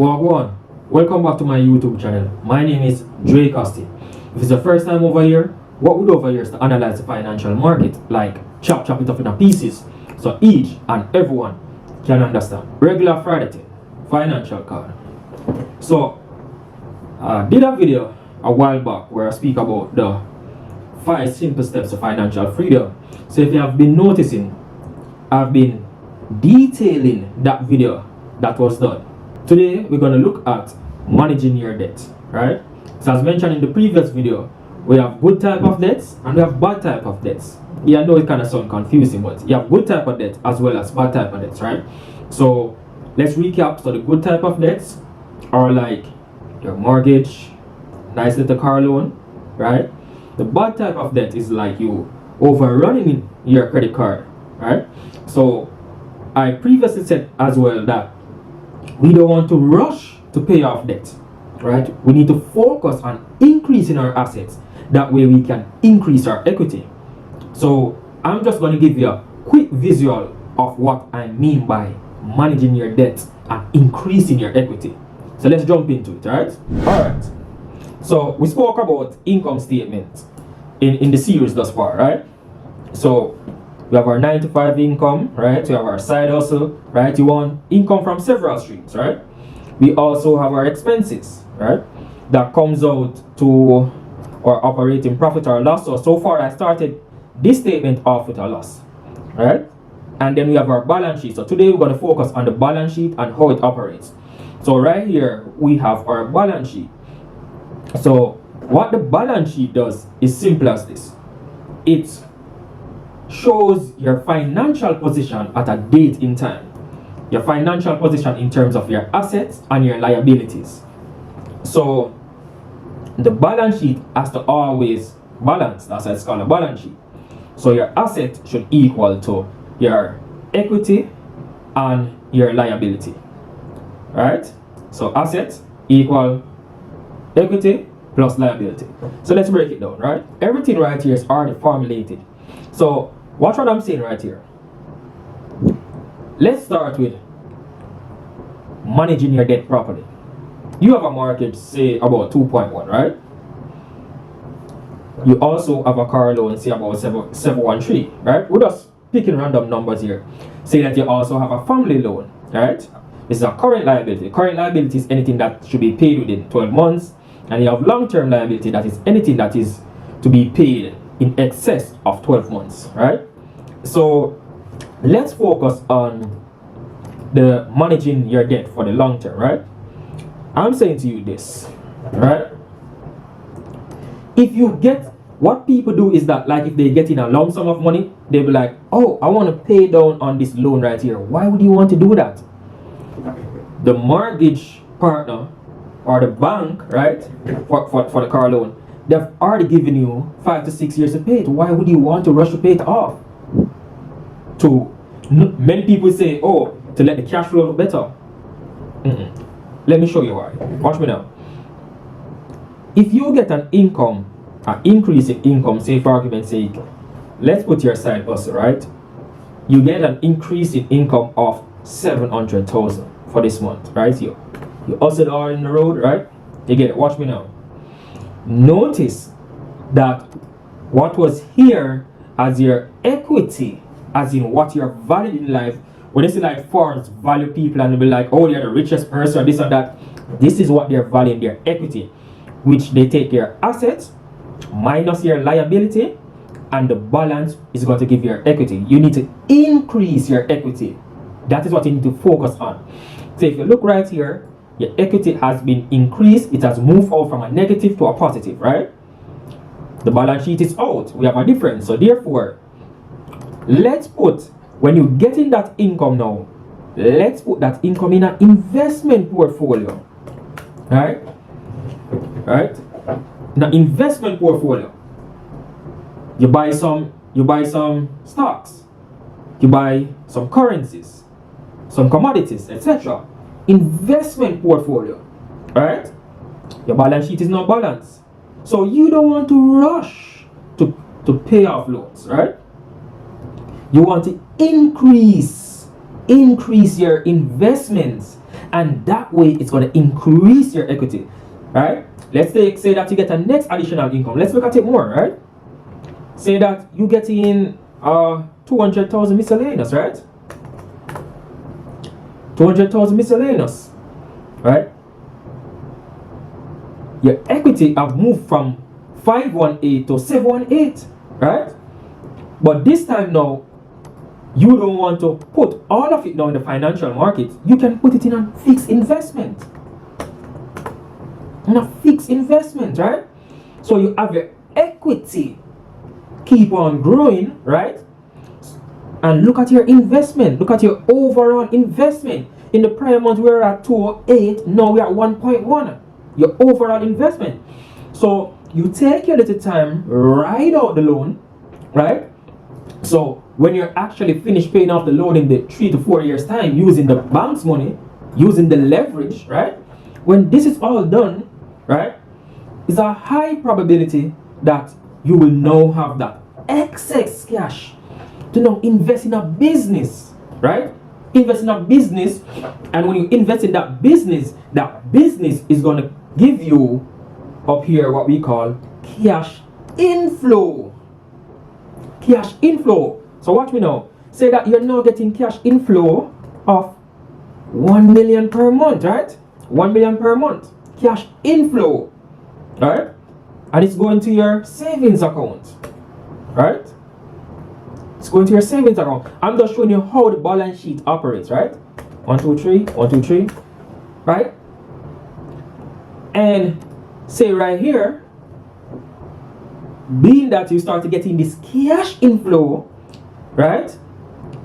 Wagwan, welcome back to my YouTube channel. My name is Dreycosting. If it's the first time over here, what we do over here is to analyze the financial market, like chop it up into pieces, so each and everyone can understand. Regular Friday thing, financial card. So, I did a video a while back where I speak about the 5 simple steps to financial freedom. So if you have been noticing, I've been detailing that video that was done. Today we're going to look at managing your debt, right? So as mentioned in the previous video, we have good type of debts and we have bad type of debts. Yeah, I know it kind of sounds confusing, but you have good type of debt as well as bad type of debts, right? So let's recap. So the good type of debts are like your mortgage, nice little car loan, right? The bad type of debt is like you overrunning your credit card, right? So I previously said as well that we don't want to rush to pay off debt, right? We need to focus on increasing our assets. That way we can increase our equity. So I'm just going to give you a quick visual of what I mean by managing your debt and increasing your equity. So let's jump into it, right? Alright. So we spoke about income statements in the series thus far, right? So we have our 9 to 5 income, right? We have our side hustle, right? You want income from several streams, right? We also have our expenses, right? That comes out to our operating profit or loss. So far I started this statement off with a loss, right? And then we have our balance sheet. So today we're going to focus on the balance sheet and how it operates. So right here we have our balance sheet. So what the balance sheet does is simple as this. It shows your financial position at a date in time. Your financial position in terms of your assets and your liabilities. So the balance sheet has to always balance. That's why it's called a balance sheet. So your asset should equal to your equity and your liability, right? So assets equal equity plus liability. So let's break it down, right? Everything right here is already formulated. So watch what I'm saying right here. Let's start with managing your debt properly. You have a mortgage, say about 2.1, right? You also have a car loan, say about 713, right? We're just picking random numbers here. Say that you also have a family loan, right? This is a current liability. Current liability is anything that should be paid within 12 months. And you have long-term liability, that is anything that is to be paid in excess of 12 months, right? So let's focus on the managing your debt for the long term, right? I'm saying to you this, right? If you get, what people do is that, like if they get in a lump sum of money, they'll be like, oh, I want to pay down on this loan right here. Why would you want to do that? The mortgage partner or the bank, right, for the car loan, they've already given you 5 to 6 years to pay it. Why would you want to rush to pay it off? Many people say, oh, to let the cash flow better. Let me show you why. Watch me now. If you get an income, an increase in income, say for argument's sake, let's put your side hustle, right? You get an increase in income of 700,000 for this month, right here. You hustle all in the road, right? You get it. Watch me now. Notice that what was here as your equity, as in what you're valued in life, when you see like foreigners value people and they'll be like, oh, they're the richest person or this or that, this is what they're valuing, their equity, which they take your assets minus your liability, and the balance is going to give you your equity. You need to increase your equity. That is what you need to focus on. So if you look right here, your equity has been increased. It has moved out from a negative to a positive, right? The balance sheet is out. We have a difference. So therefore, let's put, when you're getting that income now, let's put that income in an investment portfolio, right? Right? In an investment portfolio, you buy some stocks, you buy some currencies, some commodities, etc. Investment portfolio, right? Your balance sheet is not balanced, so you don't want to rush to pay off loans, right? You want to increase your investments and that way it's going to increase your equity, right? Let's say that you get a next additional income. Let's look at it more, right? Say that you get in 200,000 miscellaneous, right? 200,000 miscellaneous, right? Your equity have moved from 518 to 718, right? But this time now, you don't want to put all of it now in the financial market. You can put it in a fixed investment. In a fixed investment, right? So you have your equity keep on growing, right? And look at your investment. Look at your overall investment. In the prior month, we were at 208. Now we are at 1.1. Your overall investment. So you take your little time, write out the loan, right? So when you're actually finished paying off the loan in the 3 to 4 years time, using the bank's money, using the leverage, right? When this is all done, right, it's a high probability that you will now have that excess cash to now invest in a business, right? Invest in a business, and when you invest in that business is going to give you up here what we call cash inflow. Cash inflow. So watch me now. Say that you're now getting cash inflow of 1 million per month, right? 1 million per month. Cash inflow, right? And it's going to your savings account, right? It's going to your savings account. I'm just showing you how the balance sheet operates, right? 1, 2, 3, 1, 2, 3, right? And say right here, being that you start getting this cash inflow, right?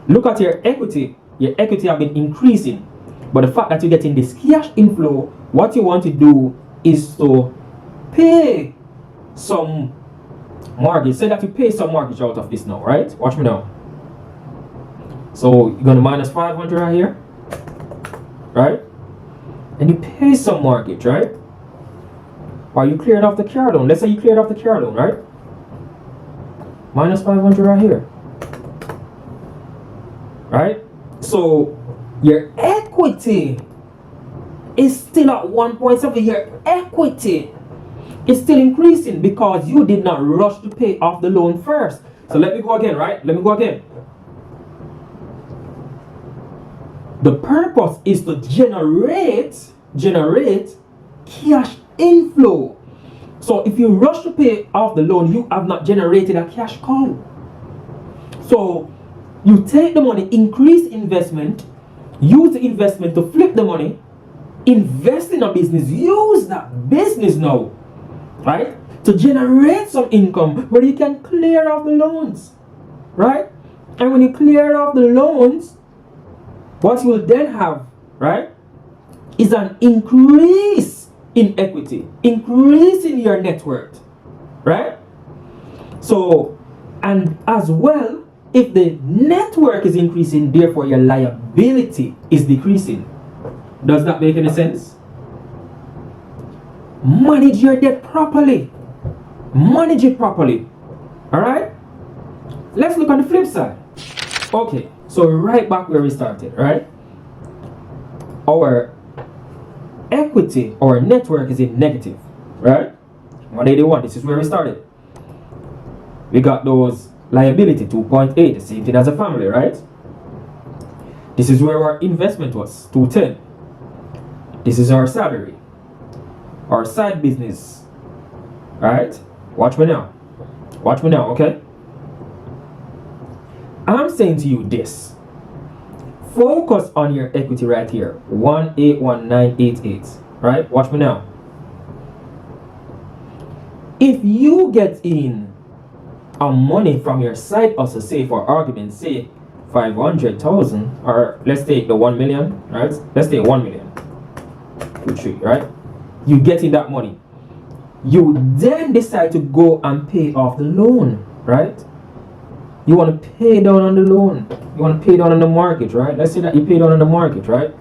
Look at your equity. Your equity have been increasing. But the fact that you're getting this cash inflow, what you want to do is to pay some mortgage. Say that you pay some mortgage out of this now, right? Watch me now. So you're gonna minus 500 right here, right? And you pay some mortgage, right? Or you cleared off the car loan. Let's say you cleared off the car loan, right? Minus 500 right here, right? So your equity is still at 1.7. Your equity is still increasing because you did not rush to pay off the loan first. So let me go again, right? Let me go again. The purpose is to generate cash inflow. So if you rush to pay off the loan, you have not generated a cash cow. So you take the money, increase investment, use the investment to flip the money, invest in a business, use that business now, right, to generate some income where you can clear off the loans, right? And when you clear off the loans, what you will then have, right, is an increase in equity, increase in your net worth, right? So, and as well, if the network is increasing, therefore your liability is decreasing. Does that make any sense? Manage your debt properly. Manage it properly. Alright? Let's look on the flip side. Okay, so right back where we started, right? Our equity, our network is in negative, right? 181, this is where we started. We got those liability 2.8, the same thing as a family, right? This is where our investment was 210. This is our salary, our side business, right? Watch me now, okay? I'm saying to you this: focus on your equity right here, 181988, right? Watch me now. If you get in a money from your side hustle, say for argument's sake 500,000, or let's take the 1 million, right? Let's take 1 million, 2, 3, right? You get in that money, you then decide to go and pay off the loan, right? You want to pay down on the loan, you want to pay down on the mortgage, right? Let's say that you pay down on the mortgage, right?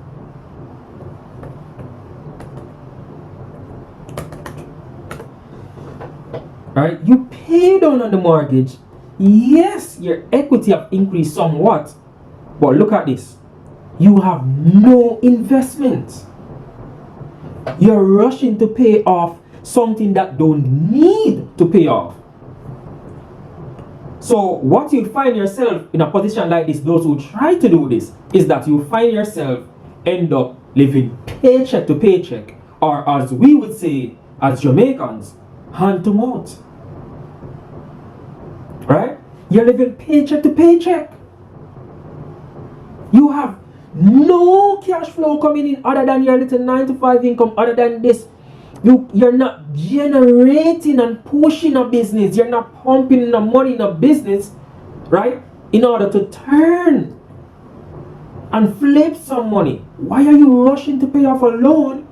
Right, you pay down on the mortgage. Yes, your equity have increased somewhat, but look at this. you have no investment. You're rushing to pay off something that don't need to pay off. So what you find yourself in a position like this, those who try to do this, is that you find yourself end up living paycheck to paycheck, or as we would say as Jamaicans, hand to mouth. Right? You're living paycheck to paycheck. You have no cash flow coming in other than your little 9 to 5 income, other than this. You're not generating and pushing a business. You're not pumping the money in a business, right? In order to turn and flip some money. Why are you rushing to pay off a loan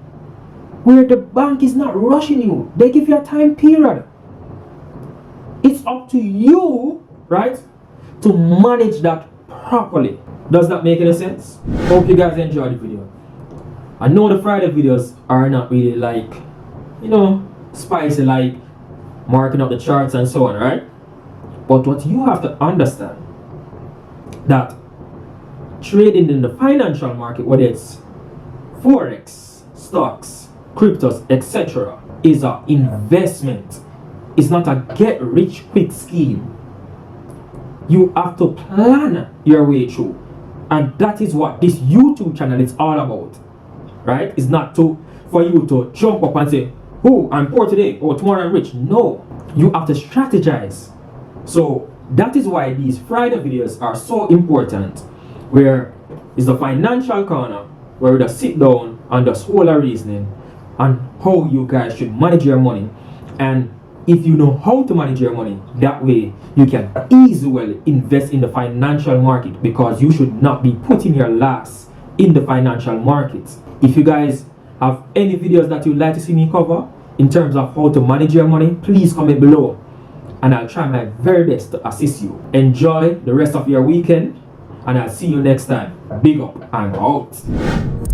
where the bank is not rushing you? They give you a time period. It's up to you, right, to manage that properly. Does that make any sense? Hope you guys enjoyed the video. I know the Friday videos are not really like, spicy, like marking up the charts and so on, right? But what you have to understand, that trading in the financial market, whether it's Forex, stocks, cryptos, etc., is an investment. It's not a get rich quick scheme. You have to plan your way through. And that is what this YouTube channel is all about. Right? It's not for you to jump up and say, oh, I'm poor today, or tomorrow I'm rich. No. You have to strategize. So that is why these Friday videos are so important, where is the financial corner, where we just sit down and just hold a reasoning on how you guys should manage your money. And if you know how to manage your money, that way you can easily invest in the financial market, because you should not be putting your last in the financial markets. If you guys have any videos that you'd like to see me cover in terms of how to manage your money, please comment below and I'll try my very best to assist you. Enjoy the rest of your weekend and I'll see you next time. Big up, I'm out.